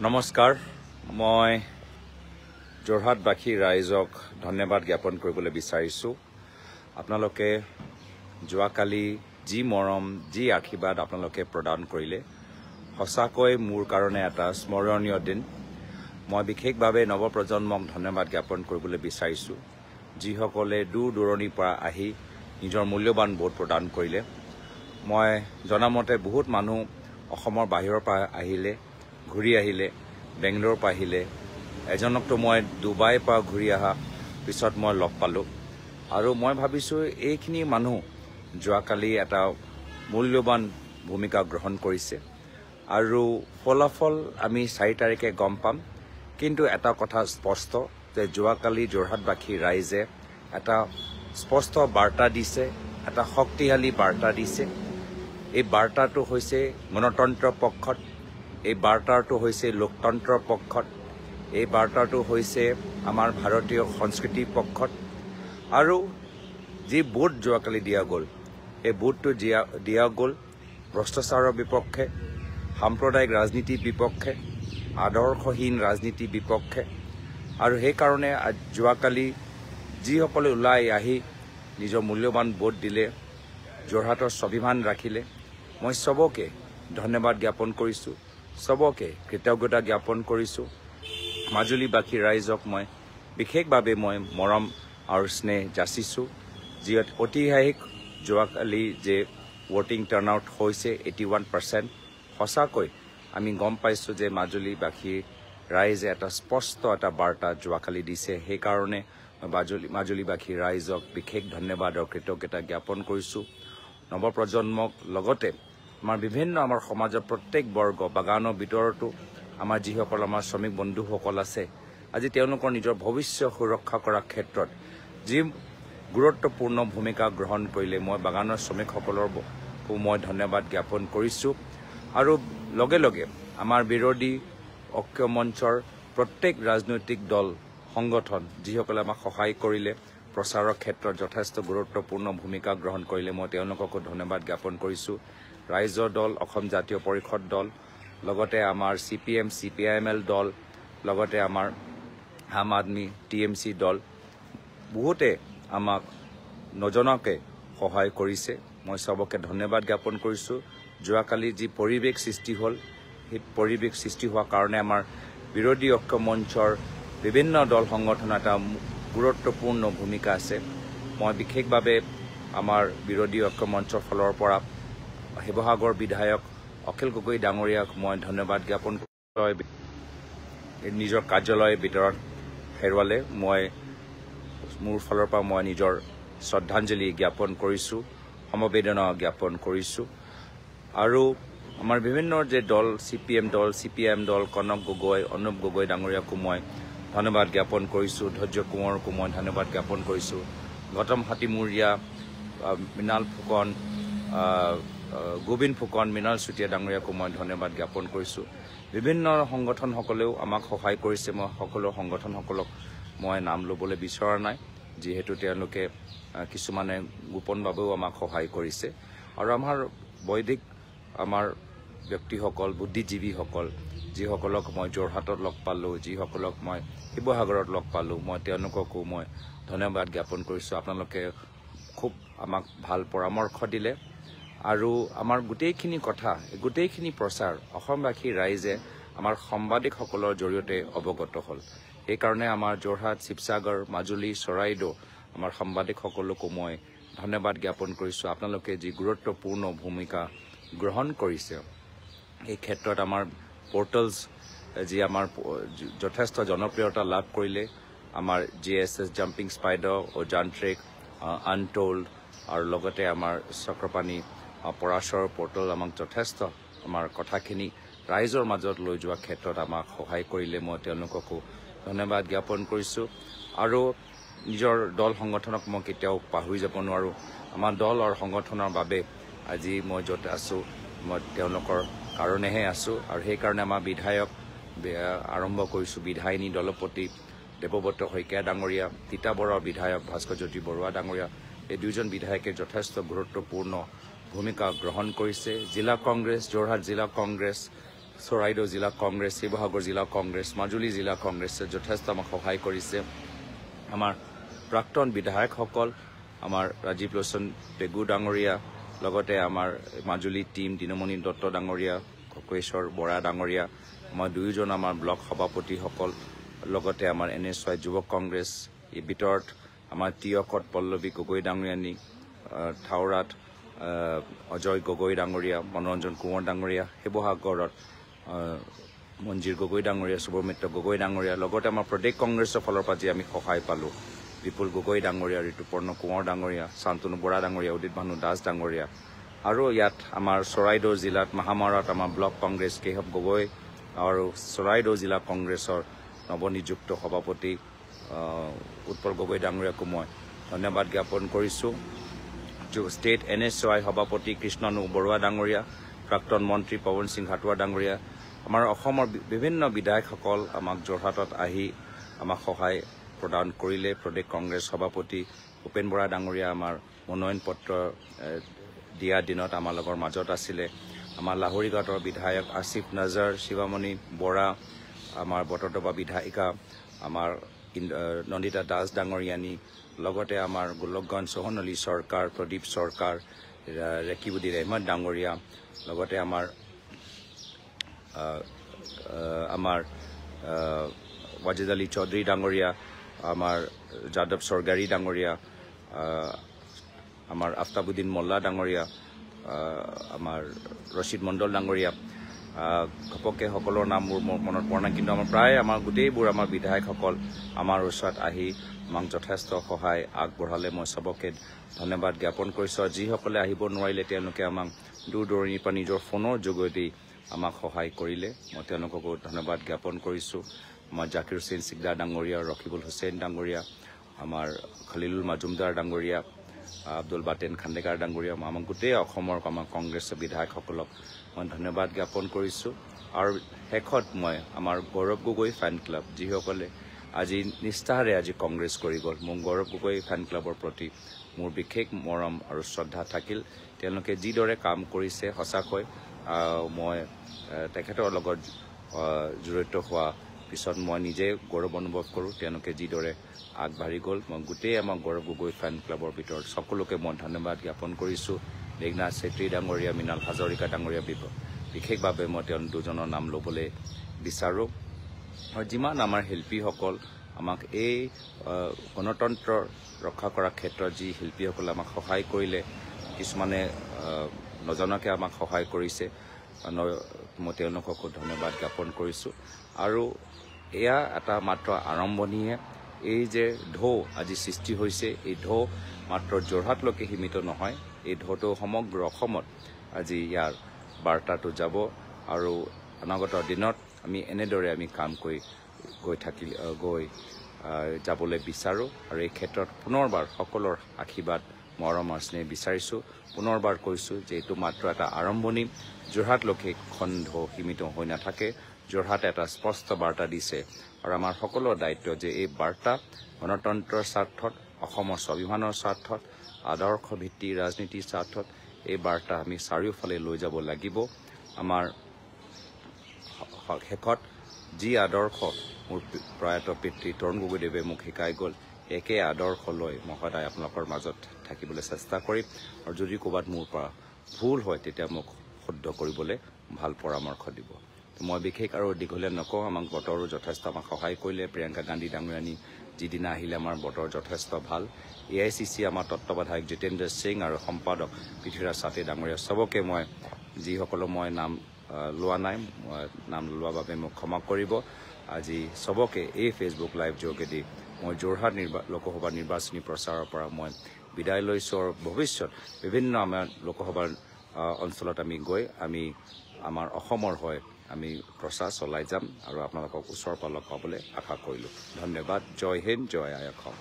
নমস্কাৰ মই যোৰহাটবাসী ৰাইজক ধন্যবাদ জ্ঞাপন কৰিবলৈ বিচাৰিছোঁ আপোনালোকে যোৱাকালি যি মৰম যি আশীৰ্বাদ আপোনালোকে প্ৰদান কৰিলে সঁচাকৈ মোৰ কাৰণে এটা স্মৰণীয় দিন মই বিশেষভাৱে নৱপ্ৰজন্মক ধন্যবাদ জ্ঞাপন কৰিবলৈ বিচাৰিছোঁ যিসকলে দূৰ দূৰণিৰ পৰা আহি নিজৰ মূল্যৱান ভোট প্ৰদান কৰিলে মই জনামতে বহুত মানুহ অসমৰ বাহিৰৰ পৰা আহিলে ঘূৰি আহিলে বেংগলোৰৰ পৰা আহিলে এজনকতো মই ডুবাইৰ পৰা ঘূৰি অহা পিছত মই লগ পালোঁ আৰু মই ভাবিছোঁ এইখিনি মানুহ যোৱাকালি এটা মূল্যৱান ভূমিকা গ্ৰহণ কৰিছে আৰু ফলাফল আমি 4 তাৰিখে গম পাম কিন্তু এটা কথা স্পষ্ট যে যোৱাকালি যোৰহাটবাসী ৰাইজে এটা স্পষ্ট বাৰ্তা দিছে এটা শক্তিশালী বাৰ্তা দিছে এই বাৰ্তাটো হৈছে গণতন্ত্ৰৰ পক্ষত এই বাৰ্তাটো হৈছে লোকতন্ত্ৰৰ পক্ষত এই বাৰ্তাটো হৈছে আমাৰ ভাৰতীয় সংস্কৃতিৰ পক্ষত আৰু যি ভোট যোৱাকালি দিয়া গ'ল এই ভোটটো দিয়া গ'ল ভ্ৰষ্টাচাৰৰ বিপক্ষে সাম্প্ৰদায়িক ৰাজনীতিৰ বিপক্ষে আদৰ্শহীন ৰাজনীতিৰ বিপক্ষে আৰু সেইকাৰণে যোৱাকালি যিসকলে ওলাই আহি নিজৰ মূল্যৱান ভোট দিলে যোৰহাটৰ স্বাভিমান ৰাখিলে মই সবকে ধন্যবাদ জ্ঞাপন কৰিছোঁ সবকে কৃতজ্ঞতা জ্ঞাপন কৰিছোঁ মাজুলীবাসী ৰাইজক মই বিশেষভাৱে মই মৰম আৰু স্নেহ যাচিছোঁ যি ঐতিহাসিক যোৱাকালি যে ভোটিং টাৰ্ণআউট হৈছে 81% সঁচাকৈ আমি গম পাইছোঁ যে মাজুলীবাসী ৰাইজে এটা স্পষ্ট এটা বাৰ্তা যোৱাকালি দিছে সেইকাৰণে মাজুলীবাসী ৰাইজক বিশেষ ধন্যবাদ আৰু কৃতজ্ঞতা জ্ঞাপন কৰিছোঁ নৱপ্ৰজন্মক লগতে আমাৰ বিভিন্ন আমাৰ সমাজৰ প্ৰত্যেক বৰ্গ বাগানৰ ভিতৰতো আমাৰ যিসকল আমাৰ শ্ৰমিক বন্ধুসকল আছে আজি তেওঁলোকৰ নিজৰ ভৱিষ্যত সুৰক্ষা কৰাৰ ক্ষেত্ৰত যি গুৰুত্বপূৰ্ণ ভূমিকা গ্ৰহণ কৰিলে মই বাগানৰ শ্ৰমিকসকলকো মই ধন্যবাদ জ্ঞাপন কৰিছোঁ আৰু লগে লগে আমাৰ বিৰোধী ঐক্য মঞ্চৰ প্ৰত্যেক ৰাজনৈতিক দল সংগঠন যিসকলে আমাক সহায় কৰিলে প্ৰচাৰৰ ক্ষেত্ৰত যথেষ্ট গুৰুত্বপূৰ্ণ ভূমিকা গ্ৰহণ কৰিলে মই তেওঁলোককো ধন্যবাদ জ্ঞাপন কৰিছোঁ ৰাইজৰ দল অসম জাতীয় পৰিষদ দল লগতে আমাৰ CPM CPIML দল লগতে আমাৰ আম আদমি TMC দল বহুতে আমাক নজনাকে সহায় কৰিছে মই সবকে ধন্যবাদ জ্ঞাপন কৰিছোঁ যোৱাকালি যি পৰিৱেশ সৃষ্টি হ'ল সেই পৰিৱেশ সৃষ্টি হোৱাৰ কাৰণে আমাৰ বিৰোধী ঐক্য মঞ্চৰ বিভিন্ন দল সংগঠন এটা গুৰুত্বপূৰ্ণ ভূমিকা আছে মই বিশেষভাৱে আমাৰ বিৰোধী ঐক্য মঞ্চৰ ফালৰ পৰা শিৱসাগৰ বিধায়ক অখিল গগৈ ডাঙৰীয়াক মই ধন্যবাদ জ্ঞাপন নিজৰ কাৰ্যালয়ৰ ভিতৰত হেৰুৱালে মই মোৰ ফালৰ পৰা মই নিজৰ শ্ৰদ্ধাঞ্জলি জ্ঞাপন কৰিছোঁ সমবেদনা জ্ঞাপন কৰিছোঁ আৰু আমাৰ বিভিন্ন যে দল CPM দল CPIM দল কনক গগৈ অনুপ গগৈ ডাঙৰীয়াকো মই ধন্যবাদ জ্ঞাপন কৰিছোঁ ধৈৰ্য কোঁৱৰকো মই ধন্যবাদ জ্ঞাপন কৰিছোঁ গৌতম হাতীমূৰীয়া মৃণাল ফুকন গোবিন্দ ফুকন মৃণাল চুতীয়া ডাঙৰীয়াকো মই ধন্যবাদ জ্ঞাপন কৰিছোঁ বিভিন্ন সংগঠনসকলেও আমাক সহায় কৰিছে মই সকলো সংগঠনসকলক মই নাম ল'বলৈ বিচৰা নাই যিহেতু তেওঁলোকে কিছুমানে গোপনভাৱেও আমাক সহায় কৰিছে আৰু আমাৰ বৈদিক আমাৰ ব্যক্তিসকল বুদ্ধিজীৱীসকল যিসকলক মই যোৰহাটত লগ পালোঁ যিসকলক মই শিৱসাগৰত লগ পালোঁ মই তেওঁলোককো মই ধন্যবাদ জ্ঞাপন কৰিছোঁ আপোনালোকে খুব আমাক ভাল পৰামৰ্শ দিলে আৰু আমাৰ গোটেইখিনি কথা গোটেইখিনি প্ৰচাৰ অসমবাসী ৰাইজে আমাৰ সাংবাদিকসকলৰ জৰিয়তে অৱগত হ'ল সেইকাৰণে আমাৰ যোৰহাট শিৱসাগৰ মাজুলী চৰাইদেউ আমাৰ সাংবাদিকসকলকো মই ধন্যবাদ জ্ঞাপন কৰিছোঁ আপোনালোকে যি গুৰুত্বপূৰ্ণ ভূমিকা গ্ৰহণ কৰিছে এই ক্ষেত্ৰত আমাৰ পৰ্টেলছ যি আমাৰ যথেষ্ট জনপ্ৰিয়তা লাভ কৰিলে আমাৰ GSS জাম্পিং স্পাইডাৰ অজান্ত্ৰিক আনটোল্ড আৰু লগতে আমাৰ চক্ৰপাণী পৰাশৰ পৰ্টেল আমাক যথেষ্ট আমাৰ কথাখিনি ৰাইজৰ মাজত লৈ যোৱা ক্ষেত্ৰত আমাক সহায় কৰিলে মই তেওঁলোককো ধন্যবাদ জ্ঞাপন কৰিছোঁ আৰু নিজৰ দল সংগঠনক মই কেতিয়াও পাহৰি যাব নোৱাৰোঁ আমাৰ দল আৰু সংগঠনৰ বাবে আজি মই য'ত আছোঁ মই তেওঁলোকৰ কাৰণেহে আছোঁ আৰু সেইকাৰণে আমাৰ বিধায়ক আৰম্ভ কৰিছোঁ বিধায়িনী দলপতি দেৱব্ৰত শইকীয়া ডাঙৰীয়া তিতাবৰৰ বিধায়ক ভাস্কৰজ্যোতি বৰুৱা ডাঙৰীয়া এই দুজন বিধায়কে যথেষ্ট গুৰুত্বপূৰ্ণ ভূমিকা গ্ৰহণ কৰিছে জিলা কংগ্ৰেছ যোৰহাট জিলা কংগ্ৰেছ চৰাইদেউ জিলা কংগ্ৰেছ, শিৱসাগৰ জিলা কংগ্ৰেছ, মাজুলী জিলা কংগ্ৰেছে যথেষ্ট আমাক সহায় কৰিছে। আমাৰ প্ৰাক্তন বিধায়কসকল, আমাৰ ৰাজীৱ লোচন পেগু ডাঙৰীয়া, লগতে আমাৰ মাজুলী টীম দিনমণি দত্ত ডাঙৰীয়া, খকেশ্বৰ বৰা ডাঙৰীয়া, আমাৰ দুয়োজন আমাৰ ব্লক সভাপতিসকল, লগতে আমাৰ NSY যুৱক কংগ্ৰেছ, এই ভিতৰত আমাৰ টিয়কত পল্লৱী গগৈ ডাঙৰীয়ানী, থাওৰাত অজয় গগৈ ডাঙৰীয়া, মনোৰঞ্জন কোঁৱৰ ডাঙৰীয়া, শিৱসাগৰত মঞ্জিৰ গগৈ ডাঙৰীয়া, শুভমিত্ৰ গগৈ ডাঙৰীয়া, লগতে আমাৰ প্ৰদেশ কংগ্ৰেছৰ ফালৰ পৰা যি আমি সহায় পালোঁ, বিপুল গগৈ ডাঙৰীয়া, ঋতুপৰ্ণ কোঁৱৰ ডাঙৰীয়া, শান্তনু বৰা ডাঙৰীয়া, উদিত ভানু দাস ডাঙৰীয়া, আৰু ইয়াত আমাৰ চৰাইদেউ জিলাত মাহামাৰাত আমাৰ ব্লক কংগ্ৰেছ কেশৱ গগৈ আৰু চৰাইদেউ জিলা কংগ্ৰেছৰ নৱনিযুক্ত সভাপতি উৎপল গগৈ ডাঙৰীয়াকো মই ধন্যবাদ জ্ঞাপন কৰিছোঁ। ষ্টেট NSY সভাপতি কৃষ্ণনু বৰুৱা ডাঙৰীয়া, প্ৰাক্তন মন্ত্ৰী পৱন সিং হাটোৱা ডাঙৰীয়া, আমাৰ অসমৰ বিভিন্ন বিধায়কসকল আমাক যোৰহাটত আহি আমাক সহায় প্ৰদান কৰিলে। প্ৰদেশ কংগ্ৰেছ সভাপতি ভূপেন বৰা ডাঙৰীয়া আমাৰ মনোনয়ন পত্ৰ দিয়া দিনত আমাৰ লগৰ মাজত আছিলে। আমাৰ লাহৰীঘাটৰ বিধায়ক আসিফ নাজাৰ, শিৱামণি বৰা, আমাৰ বটদ্ৰৱা বিধায়িকা আমাৰ নন্দিতা দাস ডাঙৰীয়ানী, লগতে আমাৰ গোলকগঞ্জ সোহন আলী চৰকাৰ, প্ৰদীপ চৰকাৰ, ৰেকিবুদ্দিন আহমেদ ডাঙৰীয়া, লগতে আমাৰ ৱাজিদ আলী চৌধুৰী ডাঙৰীয়া, আমাৰ যাদৱ চৰগাৰী ডাঙৰীয়া, আমাৰ আফতাবুদ্দিন মোল্লা ডাঙৰীয়া, আমাৰ ৰচিদ মণ্ডল ডাঙৰীয়া, ঘপককৈ সকলৰ নাম মোৰ মনত পৰা নাই, কিন্তু আমাৰ প্ৰায় আমাৰ গোটেইবোৰ আমাৰ বিধায়কসকল আমাৰ ওচৰত আহি আমাক যথেষ্ট সহায় আগবঢ়ালে। মই চবকে ধন্যবাদ জ্ঞাপন কৰিছোঁ। যিসকলে আহিব নোৱাৰিলে তেওঁলোকে আমাক দূৰ দূৰণিৰ পৰা নিজৰ ফোনৰ যোগেদি আমাক সহায় কৰিলে, মই তেওঁলোককো ধন্যবাদ জ্ঞাপন কৰিছোঁ। আমাৰ জাকিৰ হুছেইন চিকদাৰ ডাঙৰীয়া, ৰকিবুল হুছেইন ডাঙৰীয়া, আমাৰ খলিলুল মাজুমদাৰ ডাঙৰীয়া, আব্দুল বাটেন খাণ্ডেকাৰ ডাঙৰীয়া, আমাৰ গোটেই অসমৰ আমাৰ কংগ্ৰেছৰ বিধায়কসকলক মই ধন্যবাদ জ্ঞাপন কৰিছোঁ। আৰু শেষত মই আমাৰ গৌৰৱ গগৈ ফেন ক্লাব, যিসকলে আজি নিষ্ঠাৰে আজি কংগ্ৰেছ কৰি গ'ল, মোৰ গৌৰৱ গগৈ ফেন ক্লাবৰ প্ৰতি মোৰ বিশেষ মৰম আৰু শ্ৰদ্ধা থাকিল। তেওঁলোকে যিদৰে কাম কৰিছে, সঁচাকৈ মই তেখেতৰ লগত জড়িত হোৱা পিছত মই নিজে গৌৰৱ অনুভৱ কৰোঁ। তেওঁলোকে যিদৰে আগবাঢ়ি গ'ল, মই গোটেই আমাৰ গৌৰৱ গগৈ ফেন ক্লাবৰ ভিতৰত সকলোকে মই ধন্যবাদ জ্ঞাপন কৰিছোঁ। মেঘনাথ চেত্ৰী ডাঙৰীয়া, মৃণাল হাজৰিকা ডাঙৰীয়া, বিশেষভাৱে মই তেওঁ দুজনৰ নাম ল'বলৈ বিচাৰোঁ। আৰু যিমান আমাৰ শিল্পীসকল আমাক এই গণতন্ত্ৰ ৰক্ষা কৰাৰ ক্ষেত্ৰত যি শিল্পীসকলে আমাক সহায় কৰিলে, কিছুমানে নজনাকৈ আমাক সহায় কৰিছে, মই তেওঁলোককো ধন্যবাদ জ্ঞাপন কৰিছোঁ। আৰু এয়া এটা মাত্ৰ আৰম্ভণিহে। এই যে ঢৌ আজি সৃষ্টি হৈছে, এই ঢৌ মাত্ৰ যোৰহাটলৈকে সীমিত নহয়, এই ঢৌটো সমগ্ৰ অসমত আজি ইয়াৰ বাৰ্তাটো যাব। আৰু অনাগত দিনত আমি এনেদৰে আমি কাম কৰি গৈ যাবলৈ বিচাৰোঁ। আৰু এই ক্ষেত্ৰত পুনৰবাৰ সকলৰ আশীৰ্বাদ, মৰম আৰু স্নেহ বিচাৰিছোঁ। পুনৰবাৰ কৈছোঁ যে এইটো মাত্ৰ এটা আৰম্ভণি। যোৰহাটলৈকে খন ঢৌ সীমিত হৈ নাথাকে। যোৰহাট এটা স্পষ্ট বাৰ্তা দিছে, আৰু আমাৰ সকলোৰে দায়িত্ব যে এই বাৰ্তা গণতন্ত্ৰৰ স্বাৰ্থত, অসমৰ স্বাভিমানৰ স্বাৰ্থত, আদৰ্শ ভিত্তিক ৰাজনীতিৰ স্বাৰ্থত এই বাৰ্তা আমি চাৰিওফালে লৈ যাব লাগিব। আমাৰ শেষত যি আদৰ্শ মোৰ প্ৰয়াত পিতৃ তৰুণ গগৈদেৱে মোক শিকাই গ'ল, একে আদৰ্শ লৈ মই সদায় আপোনালোকৰ মাজত থাকিবলৈ চেষ্টা কৰিম। আৰু যদি ক'ৰবাত মোৰ পৰা ভুল হয় তেতিয়া মোক শুদ্ধ কৰিবলৈ ভাল পৰামৰ্শ দিব। মই বিশেষ আৰু দীঘলীয়া নকওঁ। আমাক বতৰো যথেষ্ট আমাক সহায় কৰিলে। প্ৰিয়ংকা গান্ধী ডাঙৰীয়ানী যিদিনা আহিলে আমাৰ বতৰ যথেষ্ট ভাল। AICC আমাৰ তত্ত্বাৱধায়ক জিতেন্দ্ৰ সিং আৰু সম্পাদক পৃথ্বীৰাজ চাটে ডাঙৰীয়া, চবকে মই যিসকলৰ মই নাম লোৱা নাই, নাম লোৱাৰ বাবে মোক ক্ষমা কৰিব। আজি চবকে এই ফেচবুক লাইভ যোগেদি মই যোৰহাট লোকসভা নিৰ্বাচনী প্ৰচাৰৰ পৰা মই বিদায় লৈছোঁ। আৰু ভৱিষ্যত বিভিন্ন আমাৰ লোকসভাৰ অঞ্চলত আমি গৈ আমাৰ অসমৰ হৈ আমি প্ৰচাৰ চলাই যাম, আৰু আপোনালোকক ওচৰৰ পৰা লগ পাবলৈ আশা কৰিলোঁ। ধন্যবাদ। জয় হিন্দ, জয় আই অসম।